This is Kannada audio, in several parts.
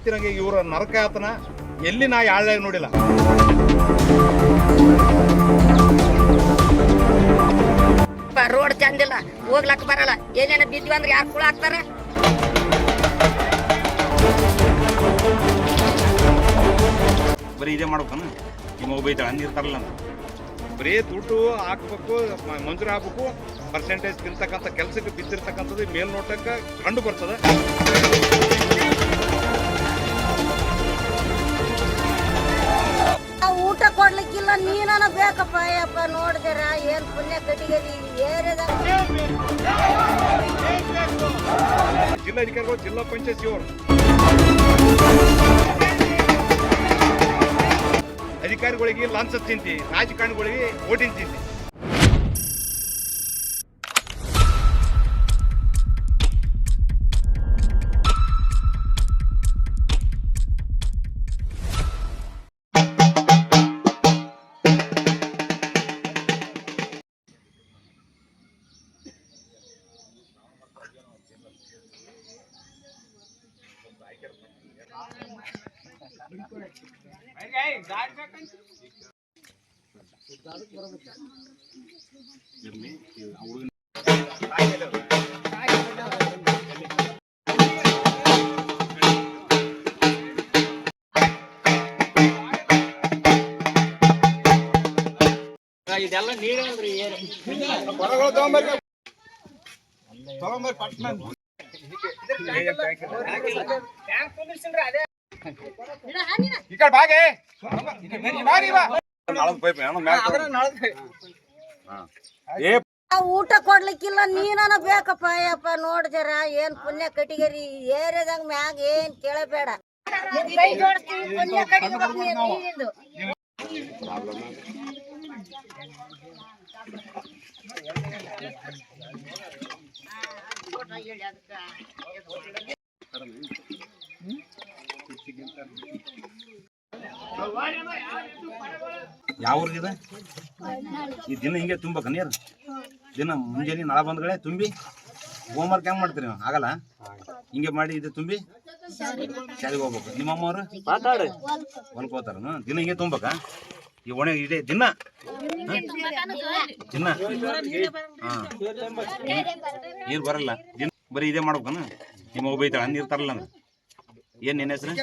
ಗೊತ್ತಿರಂಗೆ ಇವರ ನರಕಯಾತನ ಎಲ್ಲಿ ನಾ ಯಾಳ್ಯಾಗ ನೋಡಿಲ್ಲ. ರೋಡ್ ಚಂದಿಲ್ಲ, ಹೋಗ್ಲಕ್ ಬರಲ್ಲ, ಏನೇನ ಬಿದ್ವಿ ಅಂದ್ರೆ ಯಾರು ಕುಳ ಹಾಕ್ತಾರ? ಬರೀ ಇದೇ ಮಾಡ್ಬೇಕನ ನಿಮ್ಮ ಬೈತಾಳ ನೀರು ತರಲ್ಲ ಅಂತ ಬರೀ ದುಡ್ಡು ಹಾಕ್ಬೇಕು, ಮಂಜೂರು ಹಾಕ್ಬೇಕು, ಪರ್ಸೆಂಟೇಜ್ ತಿಂತಕ್ಕಂಥ ಕೆಲಸಕ್ಕೆ ಬಿದ್ದಿರ್ತಕ್ಕಂಥದ್ದು ಮೇಲ್ನೋಟಕ್ಕೆ ಕಂಡು ಬರ್ತದೆ. ಊಟ ಕೊಡ್ಲಿಕ್ಕಿಲ್ಲ, ನೀನ ಬೇಕಪ್ಪ ಅಯ್ಯಪ್ಪ. ನೋಡಿದಿರ ಏನ್ ಪುಣ್ಯ ಕಟ್ಟಿಗೆರಿ ಏರಿಯಾದಾಗ. ಜಿಲ್ಲಾಧಿಕಾರಿಗಳು, ಜಿಲ್ಲಾ ಪಂಚಾಯತ್ ಅವರು, ಅಧಿಕಾರಿಗಳಿಗೆ ಲಂಚ ತಿಂತಿ, ರಾಜಕಾರಣಿಗಳಿಗೆ ಓಟಿನ ತಿಂತಿ. ಇದೆಲ್ಲ ನೀರಲ್ರಿ ಊಟ ಕೊಡ್ಲಿಕ್ಕಿಲ್ಲ, ನೀನ ಬೇಕಪ್ಪ ಅಯ್ಯಪ್ಪ. ನೋಡಿದಿರ ಏನ್ ಪುಣ್ಯ ಕಟ್ಟಿಗೆರಿ ಏರಿಯಾದಾಗ ಮ್ಯಾಗ ಏನ್ ಕೇಳಬೇಡ. ಕೈ ಜೋಡಿಸ್ತೀವಿ, ಪುಣ್ಯ ಕಟ್ಟಿಗೆ ನೀರಿಂದು. ಯಾವ ಊರಿಗಿದೆ ಈ ದಿನ ಹಿಂಗೆ ತುಂಬಕ ನೀರು? ದಿನ ಮುಂಜಾನೆ ನಾಳೆ ಬಂದ್ಗಳೇ ತುಂಬಿ ಹೋಮ್ವರ್ಕ್ ಹೆಂಗ್ ಮಾಡ್ತೀರಿ ನೀವು? ಆಗಲ್ಲ, ಹಿಂಗೆ ಮಾಡಿ ಇದು ತುಂಬಿ ಶಾಲೆಗೆ ಹೋಗ್ಬೇಕು. ನಿಮ್ಮಮ್ಮವ್ರು ಹೊಲ್ಕೋತಾರ ದಿನ ಹಿಂಗೆ ತುಂಬಕ ಈ ಒಣೆ ಇದೆ ದಿನ ದಿನ ನೀರು ಬರಲ್ಲ. ದಿನ ಬರೀ ಇದೇ ಮಾಡ್ಬೇಕನ ನಿಮ್ಮ ಬೈತಾಳ ನೀರು ತರಲ್ಲ ಅಂದ್ರೆ. ಏನ್ ನಿನ್ನ ಹೆಸರು?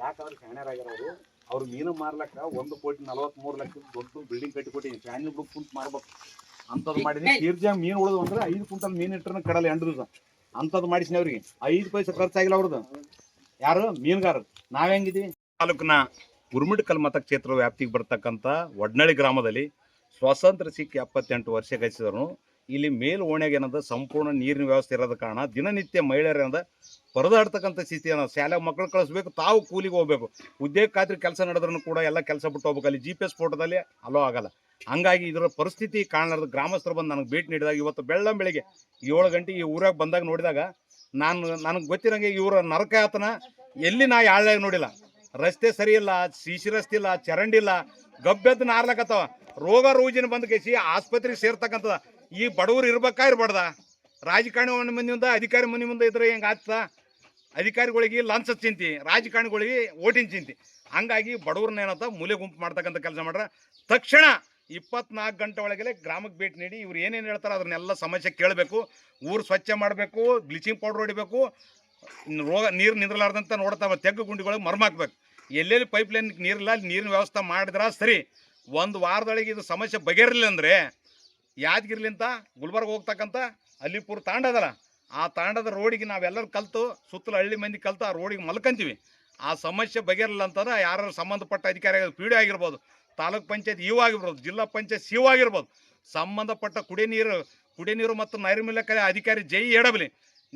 ಯಾಕಂದ್ರೆ ಶಾಣ್ಯರಾಗಿರೋರು ಅವ್ರು ಮೀನು ಮಾರ್ಲಕ್ಕ 1,43,00,000 ದೊಡ್ಡ ಬಿಲ್ಡಿಂಗ್ ಕಟ್ಟಿ ಕೊಟ್ಟಿದ್ದೀನಿ. ಫ್ಯಾಮಿಲಿ ಗ್ರೂಪ್ ಕುಂತು ಮಾರ್ಬೇಕು ಅಂಥದ್ದು ಮಾಡಿದೀನಿ. ತೀರ್ಜಾ ಮೀನು ಉಳಿದು ಅಂದ್ರೆ 5 ಕ್ವಿಂಟಲ್ ಮೀನು ಇಟ್ಟರೆ ಕಡಲೆ ಎಂಟು ದಿವಸ ಅಂಥದ್ದು ಮಾಡಿಸಿನಿ. ಅವ್ರಿಗೆ 5 ಪೈಸೆ ಖರ್ಚಾಗಿಲ್ಲ ಅವ್ರದ್ದು. ಯಾರು ಮೀನುಗಾರರು ನಾವ್ ಹೆಂಗಿದೀವಿ? ತಾಲೂಕಿನ ಗುರುಮಿಟ್ಕಲ್ ಮತಕ್ಷೇತ್ರ ವ್ಯಾಪ್ತಿಗೆ ಬರ್ತಕ್ಕಂಥ ವಡ್ನಳ್ಳಿ ಗ್ರಾಮದಲ್ಲಿ ಸ್ವಾತಂತ್ರ್ಯ ಸಿಕ್ಕಿ 78 ವರ್ಷ ಗಳಿಸಿದ್ರು. ಇಲ್ಲಿ ಮೇಲ್ ಓಣ್ಯಾಗ ಏನದ ಸಂಪೂರ್ಣ ನೀರಿನ ವ್ಯವಸ್ಥೆ ಇರೋದ ಕಾರಣ ದಿನನಿತ್ಯ ಮಹಿಳೆಯರಿಂದ ಪರದಾಡ್ತಕ್ಕಂಥ ಸ್ಥಿತಿ ಅನ್ನೋದು. ಶಾಲೆಗೆ ಮಕ್ಕಳು ಕಳಿಸ್ಬೇಕು, ತಾವು ಕೂಲಿಗೆ ಹೋಗ್ಬೇಕು. ಉದ್ಯೋಗ ಖಾತ್ರಿ ಕೆಲಸ ನಡೆದ್ರೂ ಕೂಡ ಎಲ್ಲ ಕೆಲಸ ಬಿಟ್ಟು ಹೋಗ್ಬೇಕು. ಅಲ್ಲಿ GPS ಫೋಟೋದಲ್ಲಿ ಅಲೋ ಆಗಲ್ಲ. ಹಂಗಾಗಿ ಇದರ ಪರಿಸ್ಥಿತಿ ಕಾಣಲಾರ್ದು ಗ್ರಾಮಸ್ಥರು ಬಂದು ನನಗೆ ಭೇಟಿ ನೀಡಿದಾಗ ಇವತ್ತು ಬೆಳಗ್ಗೆ 7 ಗಂಟೆಗೆ ಈ ಊರಾಗ ಬಂದಾಗ ನೋಡಿದಾಗ ನನಗೆ ಗೊತ್ತಿರಂಗೆ ಇವರ ನರಕಯಾತನ ಎಲ್ಲಿ ನಾ ಯಾಳ್ಯಾಗ ನೋಡಿಲ್ಲ. ರಸ್ತೆ ಸರಿ ಇಲ್ಲ, ಸಿಸಿ ರಸ್ತೆ ಇಲ್ಲ, ಚರಂಡಿ ಇಲ್ಲ, ಗಬ್ಬೆದ್ದು ನಾರ್ಲಕತ್ತವ. ರೋಗ ರುಜಿನ ಬಂದು ಕೇಸಿ ಆಸ್ಪತ್ರೆಗೆ ಸೇರ್ತಕ್ಕಂಥದ. ಈ ಬಡವರು ಇರ್ಬೇಕಾ ಇರ್ಬಾರ್ದ? ರಾಜಕಾರಣಿ ಮನೆ ಮುಂದೆ, ಅಧಿಕಾರಿ ಮನೆ ಮುಂದೆ ಇದ್ರೆ ಹೆಂಗೆ ಆಗ್ತದ? ಅಧಿಕಾರಿಗಳಿಗೆ ಲಂಚ ಚಿಂತಿ, ರಾಜಕಾರಣಿಗಳಿಗೆ ಓಟಿನ ಚಿಂತಿ. ಹಂಗಾಗಿ ಬಡವ್ರನ್ನ ಏನಂತ ಮೂಲೆ ಗುಂಪು ಮಾಡ್ತಕ್ಕಂಥ ಕೆಲಸ ಮಾಡ್ರೆ ತಕ್ಷಣ 24 ಗಂಟೆ ಒಳಗೆ ಗ್ರಾಮಕ್ಕೆ ಭೇಟಿ ನೀಡಿ ಇವ್ರು ಏನೇನು ಹೇಳ್ತಾರೆ ಅದನ್ನೆಲ್ಲ ಸಮಸ್ಯೆ ಕೇಳಬೇಕು. ಊರು ಸ್ವಚ್ಛ ಮಾಡಬೇಕು, ಬ್ಲೀಚಿಂಗ್ ಪೌಡ್ರ್ ಹೊಡಿಬೇಕು, ರೋಗ ನೀರು ನಿಂದ್ರಲಾರ್ದಂತ ನೋಡ್ತಾ ತೆಗ್ಗು ಗುಂಡಿಗಳಿಗೆ ಮರ್ಮಾಕ್ಬೇಕು. ಎಲ್ಲೆಲ್ಲಿ ಪೈಪ್ಲೈನ್ ನೀರಿಲ್ಲ ಅಲ್ಲಿ ನೀರಿನ ವ್ಯವಸ್ಥೆ ಮಾಡಿದ್ರೆ ಸರಿ. ಒಂದು ವಾರದೊಳಗೆ ಇದು ಸಮಸ್ಯೆ ಬಗೆಹರಿಲ್ಲ ಅಂದರೆ ಯಾದಗಿರಿಲಿಂದ ಗುಲ್ಬರ್ಗ ಹೋಗ್ತಕ್ಕಂಥ ಅಲ್ಲಿಪುರ ತಾಂಡ ಅದಲ್ಲ, ಆ ತಾಂಡದ ರೋಡಿಗೆ ನಾವೆಲ್ಲರೂ ಕಲ್ತು ಸುತ್ತಲೂ ಹಳ್ಳಿ ಮಂದಿ ಕಲ್ತು ಆ ರೋಡಿಗೆ ಮಲ್ಕೊಂತೀವಿ. ಆ ಸಮಸ್ಯೆ ಬಗೆಹರಿಲ್ಲ ಅಂತಂದ್ರೆ ಯಾರು ಸಂಬಂಧಪಟ್ಟ ಅಧಿಕಾರಿ ಪಿ ಡಿ ಆಗಿರ್ಬೋದು, ತಾಲೂಕ್ ಪಂಚಾಯತ್ ಇವು ಆಗಿರ್ಬೋದು, ಜಿಲ್ಲಾ ಪಂಚಾಯತ್ ಸಿ ಆಗಿರ್ಬೋದು, ಸಂಬಂಧಪಟ್ಟ ಕುಡಿಯ ನೀರು ಮತ್ತು ನೈರ್ಮಲ್ಯ ಅಧಿಕಾರಿ ಜೈ ಎಡಬಲಿ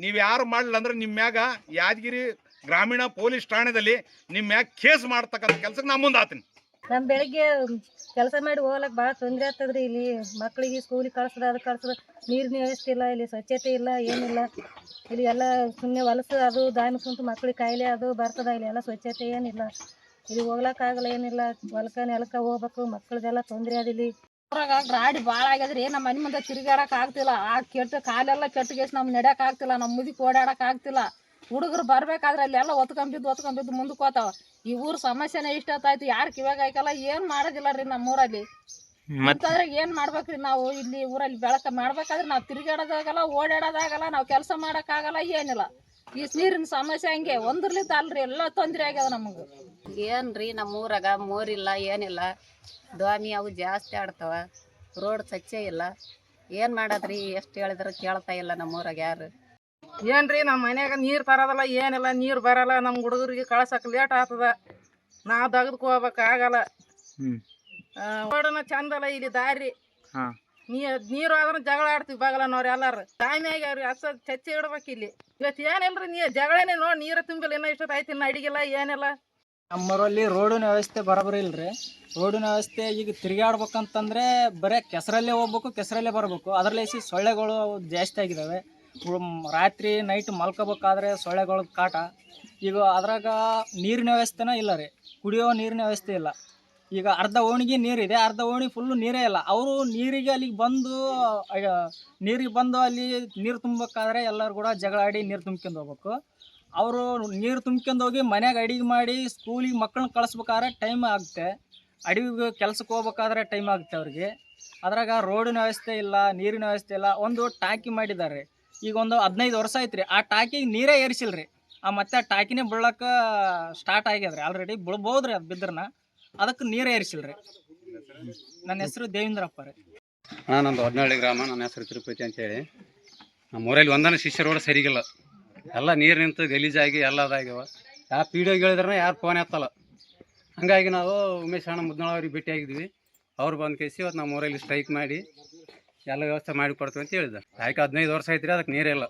ನೀವು ಯಾರು ಮಾಡಲಿಲ್ಲ ಅಂದ್ರೆ ನಿಮ್ಮ ಮ್ಯಾಗ ಯಾದಗಿರಿ ಗ್ರಾಮೀಣ ಪೊಲೀಸ್ ಠಾಣೆದಲ್ಲಿ ನಿಮ್ಮ ಮ್ಯಾಗ ಕೇಸ್ ಮಾಡ್ತಕ್ಕಂಥ ಕೆಲಸಕ್ಕೆ ನಾ ಮುಂದೆ ಆತೀನಿ. ನಮ್ಮ ಬೆಳಗ್ಗೆ ಕೆಲಸ ಮಾಡಿ ಹೋಗ್ಲಕ್ಕೆ ಭಾಳ ತೊಂದರೆ ಆಗ್ತದ್ರಿ. ಇಲ್ಲಿ ಮಕ್ಕಳಿಗೆ ಸ್ಕೂಲಿಗೆ ಕಳ್ಸೋದು ಅದು ಕಳ್ಸೋದು, ನೀರಿನ ವ್ಯವಸ್ಥೆ ಇಲ್ಲ, ಇಲ್ಲಿ ಸ್ವಚ್ಛತೆ ಇಲ್ಲ, ಏನಿಲ್ಲ. ಇಲ್ಲಿ ಎಲ್ಲ ಸುಮ್ಮನೆ ಹೊಲಸು ಅದು ದಾಮಿ ಕುಂತು ಮಕ್ಳಿಗೆ ಕಾಯಿಲೆ ಅದು ಬರ್ತದ. ಇಲ್ಲಿ ಎಲ್ಲ ಸ್ವಚ್ಛತೆ ಏನಿಲ್ಲ. ಇಲ್ಲಿ ಹೋಗ್ಲಕ್ಕಾಗಲ್ಲ, ಏನಿಲ್ಲ. ನೆಲಕ್ಕೆ ಹೋಗ್ಬೇಕು, ಮಕ್ಕಳದೆಲ್ಲ ತೊಂದರೆ ಅದ. ಇಲ್ಲಿ ಊರಾಗ ಗಾಡಿ ಭಾಳ ಆಗ್ಯದ್ರಿ. ನಮ್ಮ ಮನೆ ಮುಂದೆ ತಿರುಗಾಡಕ್ಕೆ ಆಗ್ತಿಲ್ಲ. ಆ ಕೆಟ್ಟ ಕಾಲೆಲ್ಲ ಕೆಟ್ಟಗೇಸಿ ನಮ್ಗೆ ನಡ್ಯಕ್ಕೆ ಆಗ್ತಿಲ್ಲ, ನಮ್ಮ ಮುದಿಗೆ ಓಡಾಡಕ್ಕೆ ಆಗ್ತಿಲ್ಲ. ಹುಡುಗರು ಬರ್ಬೇಕಾದ್ರೆ ಅಲ್ಲಿ ಎಲ್ಲ ಒತ್ಕೊಂಬಿದ್ದು ಮುಂದಕ್ಕೆ ಹೋತಾವ. ಈ ಊರ ಸಮಸ್ಯೆನೇ ಇಷ್ಟೊತ್ತಾಯ್ತು, ಯಾರು ಕಿವ್ಯಾಗ ಹಾಕಲ್ಲ, ಏನು ಮಾಡೋದಿಲ್ಲ ರೀ ನಮ್ಮೂರಲ್ಲಿ. ಮತ್ತಂದ್ರೆ ಏನು ಮಾಡ್ಬೇಕ್ರಿ ನಾವು? ಇಲ್ಲಿ ಊರಲ್ಲಿ ಬೆಳಕ ಮಾಡ್ಬೇಕಾದ್ರೆ ನಾವು ತಿರುಗಾಡೋದಾಗಲ್ಲ, ಓಡಾಡೋದಾಗಲ್ಲ, ನಾವು ಕೆಲಸ ಮಾಡೋಕ್ಕಾಗಲ್ಲ, ಏನಿಲ್ಲ. ಈ ನೀರಿನ ಸಮಸ್ಯೆ ಹಂಗೆ ಒಂದ್ರಲಿಂದ ಅಲ್ರಿ ಎಲ್ಲ ತೊಂದರೆ ಆಗ್ಯದ ನಮಗೆ. ಏನ್ರಿ ನಮ್ಮ ಊರಾಗ ಮೋರಿಲ್ಲ, ಏನಿಲ್ಲ. ದ್ವಾಮಿ ಅವು ಜಾಸ್ತಿ ಆಡ್ತಾವ, ರೋಡ್ ಸ್ವಚ್ಛ ಇಲ್ಲ. ಏನು ಮಾಡೋದ್ರಿ? ಎಷ್ಟು ಹೇಳಿದ್ರು ಕೇಳ್ತಾ ಇಲ್ಲ ನಮ್ಮೂರಾಗ ಯಾರು. ಏನ್ರಿ ನಮ್ಮ ಮನ್ಯಾಗ ನೀರು ತರೋದಲ್ಲ, ಏನಿಲ್ಲ. ನೀರು ಬರಲ್ಲ, ನಮ್ಮ ಹುಡುಗರಿಗೆ ಕಳ್ಸಕ್ಕೆ ಲೇಟ್ ಆಗ್ತದ. ನಾವು ತೆಗೆದುಕೊ ಹೋಗ್ಬೇಕಾಗಲ್ಲ. ರೋಡನ ಚಂದಲ್ಲ, ಇಲ್ಲಿ ದಾರಿ ನೀರು ಆದ್ರೆ ಜಗಳ ಆಡ್ತೀವಿ ಬಗಲನವ್ರು ಎಲ್ಲಾರು. ಟೈಮ್ ಆಗ್ಯಾವ್ರಿ, ಅಷ್ಟ ಚಚ್ಚೆ ಇಡ್ಬೇಕು ಇಲ್ಲಿ. ಇವತ್ತು ಏನಿಲ್ರಿ ಜಗಳೇನೆ ನೋಡಿ, ನೀರು ತುಂಬಿಲ್ಲ, ಇನ್ನೂ ಇಷ್ಟೊತ್ತು ಆಯ್ತು, ಇನ್ನು ಅಡಿಗಿಲ್ಲ, ಏನಿಲ್ಲ. ನಮ್ಮೂರಲ್ಲಿ ರೋಡಿನ ವ್ಯವಸ್ಥೆ ಬರೋಬ್ಬರಿ ಇಲ್ರಿ. ರೋಡಿನ ವ್ಯವಸ್ಥೆ ಈಗ ತಿರುಗಾಡ್ಬೇಕಂತಂದ್ರೆ ಬರೀ ಕೆಸರಲ್ಲೇ ಹೋಗ್ಬೇಕು, ಕೆಸರಲ್ಲೇ ಬರಬೇಕು. ಅದರಲ್ಲೇ ಸೊಳ್ಳೆಗಳು ಜಾಸ್ತಿ ಆಗಿದ್ದಾವೆ. ರಾತ್ರಿ ನೈಟ್ ಮಲ್ಕೋಬೇಕಾದ್ರೆ ಸೊಳ್ಳೆಗಳ ಕಾಟ. ಈಗ ಅದ್ರಾಗ ನೀರಿನ ವ್ಯವಸ್ಥೆನೇ ಇಲ್ಲ ರೀ. ಕುಡಿಯೋ ನೀರಿನ ವ್ಯವಸ್ಥೆ ಇಲ್ಲ. ಈಗ ಅರ್ಧ ಓಣಿಗೆ ನೀರಿದೆ, ಅರ್ಧ ಓಣಿ ಫುಲ್ಲು ನೀರೇ ಇಲ್ಲ. ಅವರು ನೀರಿಗೆ ಅಲ್ಲಿಗೆ ಬಂದು ಅಲ್ಲಿ ನೀರು ತುಂಬಬೇಕಾದ್ರೆ ಎಲ್ಲರೂ ಕೂಡ ಜಗಳ ಆಡಿ ನೀರು ತುಂಬ್ಕೊಂಡು ಹೋಗ್ಬೇಕು. ಅವರು ನೀರು ತುಂಬ್ಕೊಂಡು ಹೋಗಿ ಮನ್ಯಾಗ ಅಡಿಗೆ ಮಾಡಿ ಸ್ಕೂಲಿಗೆ ಮಕ್ಕಳನ್ನ ಕಳಿಸ್ಬೇಕಾದ್ರೆ ಟೈಮ್ ಆಗುತ್ತೆ. ಅಡಿಗೆ ಕೆಲ್ಸಕ್ಕೆ ಹೋಗ್ಬೇಕಾದ್ರೆ ಟೈಮ್ ಆಗುತ್ತೆ ಅವ್ರಿಗೆ. ಅದ್ರಾಗ ರೋಡಿನ ವ್ಯವಸ್ಥೆ ಇಲ್ಲ, ನೀರಿನ ವ್ಯವಸ್ಥೆ ಇಲ್ಲ. ಒಂದು ಟಾಕಿ ಮಾಡಿದ್ದಾರೆ, ಈಗ ಒಂದು 15 ವರ್ಷ ಆಯ್ತು ರೀ. ಆ ಟಾಕಿಗೆ ನೀರೇ ಏರಿಸಿಲ್ಲ ರೀ. ಮತ್ತೆ ಆ ಟಾಕಿನೇ ಬೀಳಕ್ಕೆ ಸ್ಟಾರ್ಟ್ ಆಗ್ಯದ್ರಿ. ಆಲ್ರೆಡಿ ಬೀಳ್ಬೋದು ರೀ, ಅದು ಬಿದ್ರನ. ಅದಕ್ಕೆ ನೀರೇ ಏರಿಸಿಲ್ಲ ರೀ. ನನ್ನ ಹೆಸರು ದೇವೇಂದ್ರಪ್ಪ ರೀ. ನಂದು ಹೊಡ್ನಹಳ್ಳಿ ಗ್ರಾಮ. ನನ್ನ ಹೆಸರು ತಿರುಪತಿ ಅಂತೇಳಿ. ನಮ್ಮ ಊರಲ್ಲಿ ಒಂದನೇ ಶಿಷ್ಯ ರೋಡ್ ಸರಿಗಿಲ್ಲ. ಎಲ್ಲ ನೀರು ನಿಂತು ಗಲೀಜಾಗಿ ಎಲ್ಲ ಅದಾಗ್ಯವ. ಯಾವ ಪಿ ಡಿ ಒ ಹೇಳಿದ್ರೆ ಯಾರು ಫೋನ್ ಎತ್ತಲ್ಲ. ಹಾಗಾಗಿ ನಾವು ಉಮೇಶ್ ಅಣ್ಣ ಮುದ್ನಾಳ್ ಅವ್ರಿಗೆ ಭೇಟಿಯಾಗಿದ್ವಿ. ಅವ್ರು ಬಂದು ಕೇಸಿ ಇವತ್ತು ನಮ್ಮ ಊರಲ್ಲಿ ಸ್ಟ್ರೈಕ್ ಮಾಡಿ ಎಲ್ಲ ವ್ಯವಸ್ಥೆ ಮಾಡಿ ಕೊಡ್ತೀವಿ ಅಂತ ಹೇಳಿದ. ಯಾಕೆ 15 ವರ್ಷ ಐತ್ರಿ, ಅದಕ್ಕೆ ನೀರೇ ಇಲ್ಲ.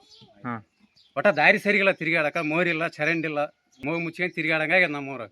ಒಟ್ಟ ದಾರಿ ಸರಿಗಿಲ್ಲ, ತಿರುಗಾಡಕ್ಕೆ ಮೋರಿಲ್ಲ, ಚರಂಡಿಲ್ಲ, ಮೂಗು ಮುಚ್ಕೊಂಡು ತಿರುಗಾಡಂಗಾಗ್ಯದ ನಮ್ಮ ಊರಾಗ.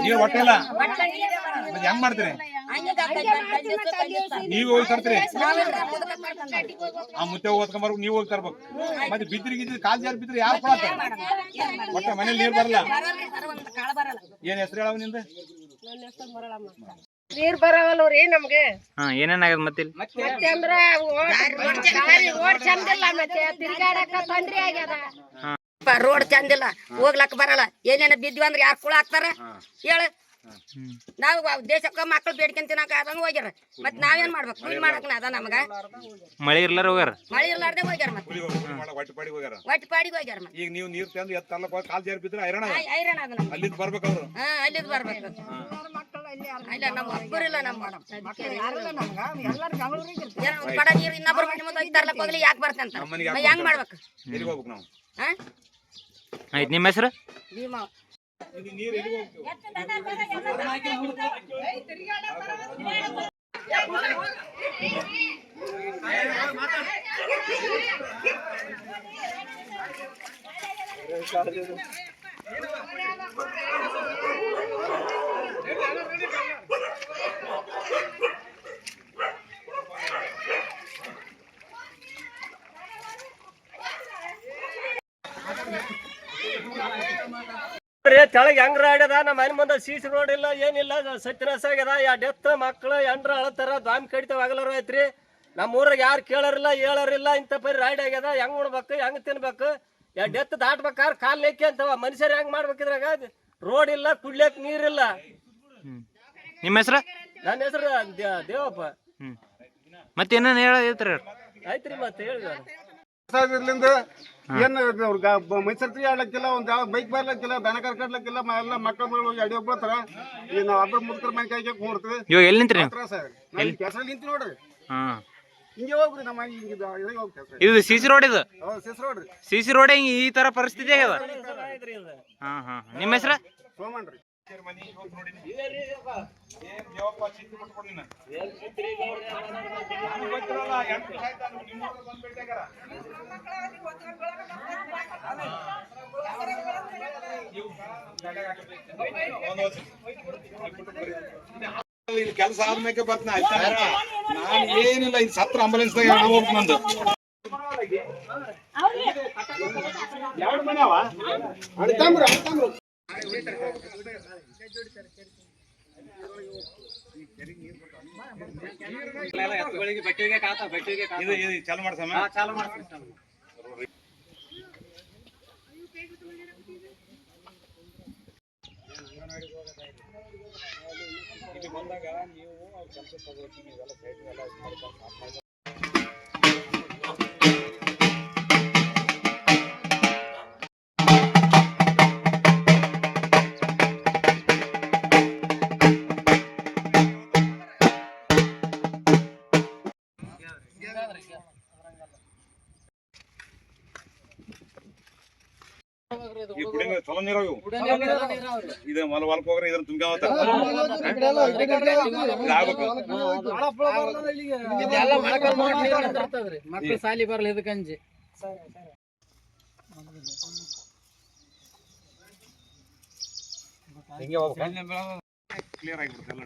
ನೀರು ಹೊಟ್ಟಿಲ್ಲ, ಹೆಂಗ್ ಮಾಡ್ತೀರಿ? ನೀವು ಹೋಗಿ ತರ್ತೀರಿ, ಆ ಮುತ್ತೆ ಓದ್ಕೊಂಬರ್ಬೇಕು, ನೀವು ಹೋಗಿ ತರ್ಬೇಕು. ಮತ್ತೆ ಬಿದ್ರಿಗಿದ್ದು ಕಾಲ್ ಜಾರಿ ಬಿದ್ರಿ ಯಾರು ಕೊಡತ್ತ? ಒಟ್ಟ ಮನೇಲಿ ನೀರು ಬರಲ್ಲ. ಏನ್ ಹೆಸರು ಹೇಳವ ನಿಂದ? ನೀರು ಬರವಲ್ರಿ ನಮ್ಗೆ. ಏನೇನಾಗ್ಯದ ಮತ್ತೆ ಅಂದ್ರ ರೋಡ್ ಚಂದಿಲ್ಲ, ಮತ್ತೆ ತಿರ್ಗಾಡಕ ತೊಂದ್ರೆ ಆಗ್ಯದ. ರೋಡ್ ಚಂದಿಲ್ಲ, ಹೋಗ್ಲಕ್ ಬರಲ್ಲ. ಏನೇನ ಬಿದ್ವಿ ಅಂದ್ರೆ ಯಾರು ಕುಳ ಹಾಕ್ತಾರ ಹೇಳ? ನಾವು ದೇಶಕ್ಕ ಮಕ್ಳು ಬೇಡ್ಕೊಂಡ್ ತಿನ್ನಕ ಆದಂಗ ಹೋಗ್ಯಾರ ಮತ್ ನಾವೇನ್ ಮಾಡ್ಬೇಕು ಕೂಲಿ ಮಾಡಕ್ ಅದ ನಮಗ ಮಳೆ ಇರ್ಲಾರ ಹೋಗ್ಯಾರ ಮಳಿ ಇರ್ಲಾರ್ದೆ ಹೋಗ್ಯಾರ ಮತ್ ಒಟ್ಟು ಪಾಡಿಗೆ ಹೋಗ್ಯಾರ. ಒಟ್ಟು ಪಾಡಿಗೆ ಹೋಗ್ಯಾರ ಮತ್ ಈಗ ನೀವು ನೀರ್ ತಂದು ಎತ್ತಲ್ಲ ಕಾಲ್ ಜಾರಿ ಬಿದ್ರೆ ಐರಣ ಐರಣ ಅದ ನಮ್ಗೆ. ಅಲ್ಲಿಂದ ಬರ್ಬೇಕು ಅವ್ರು. ಅಲ್ಲಿದ್ ಬರ್ಬೇಕು ಇಲ್ಲ ನಮ್ಮ ಒಬ್ಬರಿಲ್ಲ ನಮ್ಮ ಬಡ ನೀರು ಇನ್ನೊಬ್ಬರು ಮನೆ ಮುಂದೆ ಹೋಗಿ ತರ್ಲಕ್ ಹೋಗ್ಲಿ ಯಾಕೆ ಬರ್ತಂತ ಹೆಂಗ್ ಮಾಡ್ಬೇಕು ಎಲ್ಲಿಗೆ ಹೋಗ್ಬೇಕು ನಾವು? ಆಯ್ತು ನಿಮ್ಮ ಹೆಸರು ಭೀಮಾ ಇದು ನೀರು ಎಲ್ಲಿಗೆ ಹೋಗ್ತೀವಿ? ತೆಳಗ್ ಹೆಂಗ್ರ ಆಗ್ಯದ ನಮ್ಮ ಮನೆ ಮುಂದೆ ಸೀಸ್ ರೋಡ್ ಇಲ್ಲ ಏನಿಲ್ಲ ಸತ್ಯನಾಶ ಆಗ್ಯದ ಯಾ ಡೆತ್ ಮಕ್ಳು ಎಂಡ್ರ ಅಳತಾರ ದಾಮ್ ಕಡಿತಾವ ಆಗಲಾರ ಐತ್ರಿ ನಮ್ಮ ಊರಾಗ ಯಾರು ಕೇಳೋರಿಲ್ಲ ಹೇಳೋರಿಲ್ಲ ಇಂಥ ಪರಿ ರೈಡ್ ಆಗ್ಯದ ಹೆಂಗ್ ಉಣ್ಬೇಕು ಹೆಂಗ್ ತಿನ್ಬೇಕು ಯಾ ಡೆತ್ ದಾಟ್ಬೇಕಾದ್ರೆ ಕಾಲ್ ಲೆಕ್ಕಿ ಅಂತವ ಮನುಷ್ಯರು ಹೆಂಗ್ ಮಾಡ್ಬೇಕಿದ್ರಾಗ ರೋಡ್ ಇಲ್ಲ ಕುಡ್ಲಿಕ್ ನೀರಿಲ್ಲ. ನಿಮ್ಮ ಹೆಸರು? ನನ್ನ ಹೆಸರು ದೇವಪ್ಪ. ಮತ್ತೇನೇನು ಹೇಳ್ತೀರ? ಆಯ್ತ್ರಿ ಮತ್ತೆ ಹೇಳಿದ ಇರ್ಲಿಂದ ಏನ್ ಮೈಸೂರು ಆಡ್ಲಕ್ಕಿಲ್ಲ ಒಂದ್ ಬೈಕ್ ಬರ್ಲಕ್ಕಿಲ್ಲ ದನ ಕರ್ಕಡ್ಲಕ್ಕಿಲ್ಲ ಎಲ್ಲ ಮಕ್ಕಳು ಅಡಿ ಹೋಗ್ಬೋತಾರ ಈಗ ನಾವ್ ಅಬ್ರ ಮುದ್ಕರ ಮನೆ ಕಾಯ್ಕೆ ಕೂಡ್ತೀವಿ. ಇವಾಗ ಎಲ್ಲಿ ನಿಂತ್ರಿ ನೀವು? ನಾವು ಕೆಸರಲ್ಲಿ ನಿಂತಿ ನೋಡ್ರಿ ಹಿಂಗೆ ಹೋಗ್ರಿ ನಮ್ಮ ಹಿಂಗೆ ಹೋಗ್ತೇವೆ. ಇದು ಸಿಸಿ ರೋಡ್ ಇದು ಸಿಸ್ ರೋಡ್ರಿ ಸಿಸಿ ರೋಡ್ ಈ ತರ ಪರಿಸ್ಥಿತಿ ಆಗ್ಯದ. ನಿಮ್ಮ ಹೆಸರು? ಸೋಮಣ್ರಿ. ಕೆಲಸ ಆದ್ಮೇಲೆ ಬರ್ತೀನಿ ಆಯ್ತಾ? ನಾನು ಏನಿಲ್ಲ ಇದು ಸತ್ರ ಆಂಬುಲೆನ್ಸ್ ಹೋಗ್ಬೇಕು ನಂದು. ಇದು ಚಾಲು ಮಾಡ್ಸಮ್ಮ. ಇಲ್ಲಿ ಬಂದಾಗ ನೀವು ಕೆಲಸ ತಗೋತೀನಿ ಇವೆಲ್ಲ ಸೈಡ್ ಎಲ್ಲ ಮಾಡ್ಕೊಂಡು ಈ ಕುಡಿಯೋ ಚಲೋ ನೀರು ಇದು ಮಲ ಹೊಲಕ್ ಹೋಗ್ರೆ ಇದನ್ನ ತುಂಬ್ಯಾವತ್ತ ಮಕ್ಳು ಸಾಲಿ ಬರ್ಲಿ ಇದಕ್ಕಂಜಿ ಕ್ಲಿಯರ್ ಆಗಿಬಿಡುತ್ತೆ ಎಲ್ಲ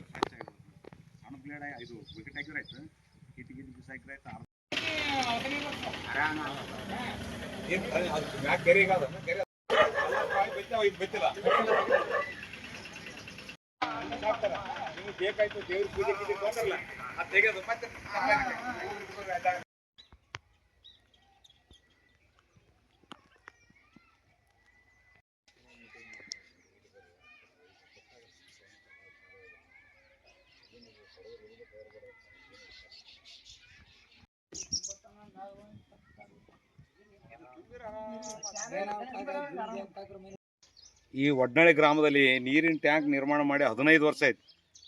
ಸಣ್ಣ ಬ್ಲೇಡ್ ಇದು ವಿಕೆಟ್ ಹಾಕಿದ್ರೆ ಆಯ್ತು ಇಟ್ಟು ಬಿಸಿ ಹಾಕಿದ್ರೆ ಆಯ್ತು. ಗೊತ್ತಿಲ್ಲ ನಿಮ್ಗೆ ಬೇಕಾಯ್ತು ದೇವ್ರ ಪೂಜೆ ಗೀಜೆ ತೊಗೊಂಡ್ರಲ್ಲ ಅದು ತೆಗೆದು ಮತ್ತೆ ಈ ಒಡ್ನಳ್ಳಿ ಗ್ರಾಮದಲ್ಲಿ ನೀರಿನ ಟ್ಯಾಂಕ್ ನಿರ್ಮಾಣ ಮಾಡಿ 15 ವರ್ಷ ಆಯ್ತು.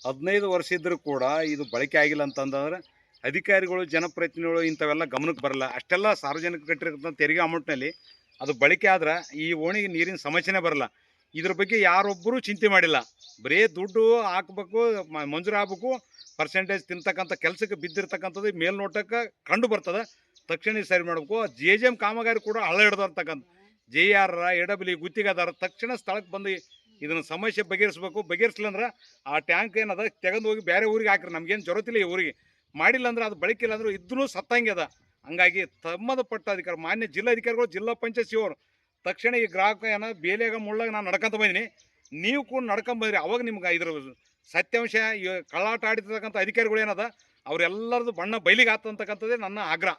15 ವರ್ಷ ಇದ್ರೂ ಕೂಡ ಇದು ಬಳಕೆ ಆಗಿಲ್ಲ ಅಂತಂದ್ರೆ ಅಧಿಕಾರಿಗಳು ಜನಪ್ರತಿನಿಧಿಗಳು ಇಂಥವೆಲ್ಲ ಗಮನಕ್ಕೆ ಬರಲ್ಲ. ಅಷ್ಟೆಲ್ಲ ಸಾರ್ವಜನಿಕ ಕಟ್ಟಿರ್ತಕ್ಕಂಥ ತೆರಿಗೆ ಅಮೌಂಟ್ನಲ್ಲಿ ಅದು ಬಳಕೆ ಆದ್ರೆ ಈ ಓಣಿಗೆ ನೀರಿನ ಸಮಸ್ಯೆನೇ ಬರಲ್ಲ. ಇದ್ರ ಬಗ್ಗೆ ಯಾರೊಬ್ಬರೂ ಚಿಂತೆ ಮಾಡಿಲ್ಲ. ಬರೀ ದುಡ್ಡು ಹಾಕ್ಬೇಕು, ಮಂಜೂರು ಆಗ್ಬೇಕು, ಪರ್ಸೆಂಟೇಜ್ ತಿಂತಕ್ಕಂಥ ಕೆಲಸಕ್ಕೆ ಬಿದ್ದಿರ್ತಕ್ಕಂಥದ್ದು ಮೇಲ್ನೋಟಕ್ಕೆ ಕಂಡು ಬರ್ತದೆ. ತಕ್ಷಣ ಸರಿ ಮಾಡಬೇಕು. JJM ಕಾಮಗಾರಿ ಕೂಡ ಹಳ್ಳ ಹಿಡ್ದಿರ್ತಕ್ಕಂಥ JR AW ಗುತ್ತಿಗೆದಾರ ತಕ್ಷಣ ಸ್ಥಳಕ್ಕೆ ಬಂದು ಇದನ್ನು ಸಮಸ್ಯೆ ಬಗೆಹರಿಸ್ಬೇಕು. ಬಗೆಹರಿಸ್ಲಂದ್ರೆ ಆ ಟ್ಯಾಂಕ್ ಏನದ ತೆಗೆದು ಹೋಗಿ ಬೇರೆ ಊರಿಗೆ ಹಾಕ್ರಿ, ನಮ್ಗೇನು ಜೊರತಿಲ್ಲ ಈ ಊರಿಗೆ. ಮಾಡಿಲ್ಲ ಅಂದ್ರೆ ಅದು ಬಳಕೆ ಇಲ್ಲ ಅಂದ್ರೆ ಇದ್ರೂ ಸತ್ತಂಗೆ ಅದ. ಹಂಗಾಗಿ ಸಂಬಂಧಪಟ್ಟ ಅಧಿಕಾರಿ ಮಾನ್ಯ ಜಿಲ್ಲಾಧಿಕಾರಿಗಳು, ಜಿಲ್ಲಾ ಪಂಚಾಯತ್ ಸಿಒರು ತಕ್ಷಣ ಈ ಗ್ರಾಹಕ ಏನೋ ಬೇಲೆಯಾಗ ಮುಳ್ಳಾಗ ನಾನು ನಡ್ಕೊಂತ ಬಂದೀನಿ, ನೀವು ಕೂಡ ನಡ್ಕೊಂಬಂದ್ರಿ. ಅವಾಗ ನಿಮ್ಗೆ ಇದ್ರ ಸತ್ಯಾಂಶ ಕಳ್ಳಾಟ ಆಡಿರ್ತಕ್ಕಂಥ ಅಧಿಕಾರಿಗಳು ಏನದ ಅವರೆಲ್ಲರದು ಬಣ್ಣ ಬಯಲಿಗೆ ಆತಂತಕ್ಕಂಥದ್ದೇ ನನ್ನ ಆಗ್ರಹ.